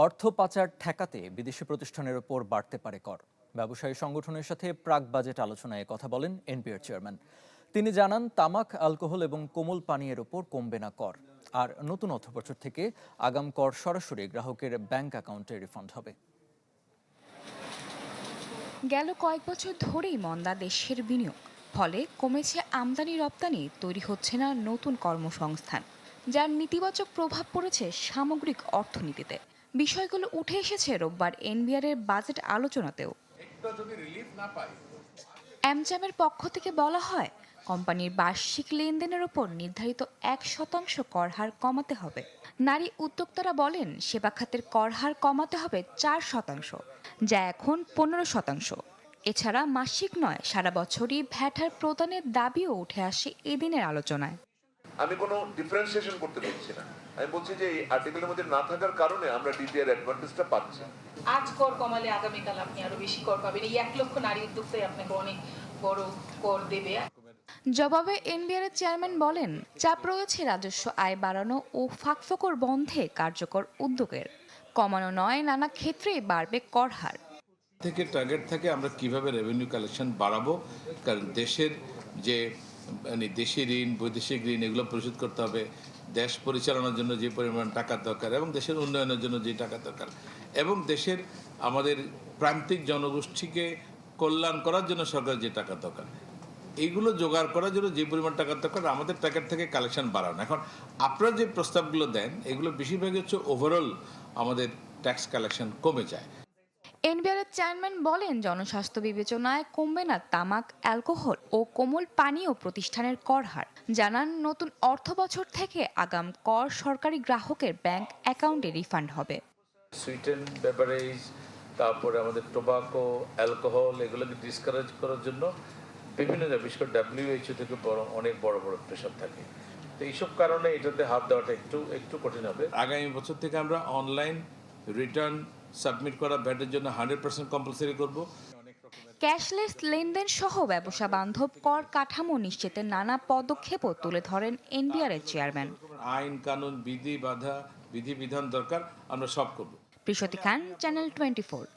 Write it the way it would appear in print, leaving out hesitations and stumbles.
অর্থ পাচার ঠেকাতে বিদেশি প্রতিষ্ঠানের ওপর বাড়তে পারে কর। ব্যবসায়ী সংগঠনের সাথে প্রাক বাজেট আলোচনায় কথা বলেন এনবিআর চেয়ারম্যান। তিনি জানান, তামাক, অ্যালকোহল এবং কোমল পানীয়ের ওপর কমবে না কর। আর নতুন অর্থবছর থেকে আগাম কর সরাসরি গ্রাহকের ব্যাংক অ্যাকাউন্টে রিফান্ড হবে। গেল কয়েক বছর ধরেই মন্দা দেশের বিনিয়োগ, ফলে কমেছে আমদানি রপ্তানি, তৈরি হচ্ছে না নতুন কর্মসংস্থান, যার নেতিবাচক প্রভাব পড়েছে সামগ্রিক অর্থনীতিতে। বিষয়গুলো উঠে এসেছে রোববার এনবিআর এর বাজেট আলোচনাতেও। অ্যামজামের পক্ষ থেকে বলা হয়, কোম্পানির বার্ষিক লেনদেনের ওপর নির্ধারিত 1% কর হার কমাতে হবে। নারী উদ্যোক্তারা বলেন, সেবা খাতের কর হার কমাতে হবে 4%, যা এখন 15%। এছাড়া মাসিক নয়, সারা বছরই ভ্যাট হার প্রদানের দাবিও উঠে আসে এদিনের আলোচনায়। আমি কোনো ডিফারেন্সিয়েশন করতে বলছি না, আমি বলছি যে এই আর্টিকেলের মধ্যে না থাকার কারণে আমরা ডিটিআর অ্যাডভান্টেজটা পাচ্ছি। আজ কর কমালে আগামীকাল আপনি আরো বেশি কর পাবেন। এই 1 লক্ষ নারী উদ্যোক্তাই আপনাকে অনেক বড় কর দেবে। জবাবে এনবিআর এর চেয়ারম্যান বলেন, চাপ রয়েছে রাজস্ব আয় বাড়ানো ও ফাঁকফোকর বন্ধে কার্যকর উদ্যোগের। কমানো নয়, নানা ক্ষেত্রেই বাড়বে কর হার। থেকে টার্গেট থাকে আমরা কিভাবে রেভিনিউ কালেকশন বাড়াবো, কারণ দেশের যে দেশি ঋণ, বৈদেশিক ঋণ এগুলো পরিশোধ করতে হবে। দেশ পরিচালনার জন্য যে পরিমাণ টাকার দরকার এবং দেশের উন্নয়নের জন্য যে টাকা দরকার এবং দেশের আমাদের প্রান্তিক জনগোষ্ঠীকে কল্যাণ করার জন্য সরকার যে টাকা দরকার, এইগুলো জোগাড় করার জন্য যে পরিমাণ টাকা দরকার আমাদের টাকার থেকে কালেকশন বাড়ানো। এখন আপনারা যে প্রস্তাবগুলো দেন এগুলো বেশিরভাগই হচ্ছে ওভারঅল আমাদের ট্যাক্স কালেকশন কমে যায়। এনবিআর এর চেয়ারম্যান বলেন, জনস্বাস্থ্য বিবেচনায় কমবে না তামাক, অ্যালকোহল ও কোমল পানীয় প্রতিষ্ঠানের কর হার। জানান, নতুন অর্থবছর থেকে আগাম কর সরকারি গ্রাহকের ব্যাংক অ্যাকাউন্টে রিফান্ড হবে। সুইটেন বেভারেজ, তারপরে আমাদের টোবাকো, অ্যালকোহল এগুলোকে ডিসকারেজ করার জন্য বিভিন্ন জায়গায়, বিশেষ করে WHO থেকে অনেক বড় বড় প্রেশার থাকে। তো এইসব কারণে এটাতে হাত দেওয়াটা একটু কঠিন হবে। আগামী বছর থেকে আমরা অনলাইন রিটার্ন সাবমিট করা ভ্যাটের জন্য 100% কম্পালসারি করব। ক্যাশলেস লেনদেন সহ ব্যবসা বান্ধব কর কাঠামো নিশ্চিতের নানা পদক্ষেপও তুলে ধরেন এনবিআর এর চেয়ারম্যান। আইন কানুন বিধিবিধান দরকার, আমরা সব করব। প্রিয়তি খান, চ্যানেল 24।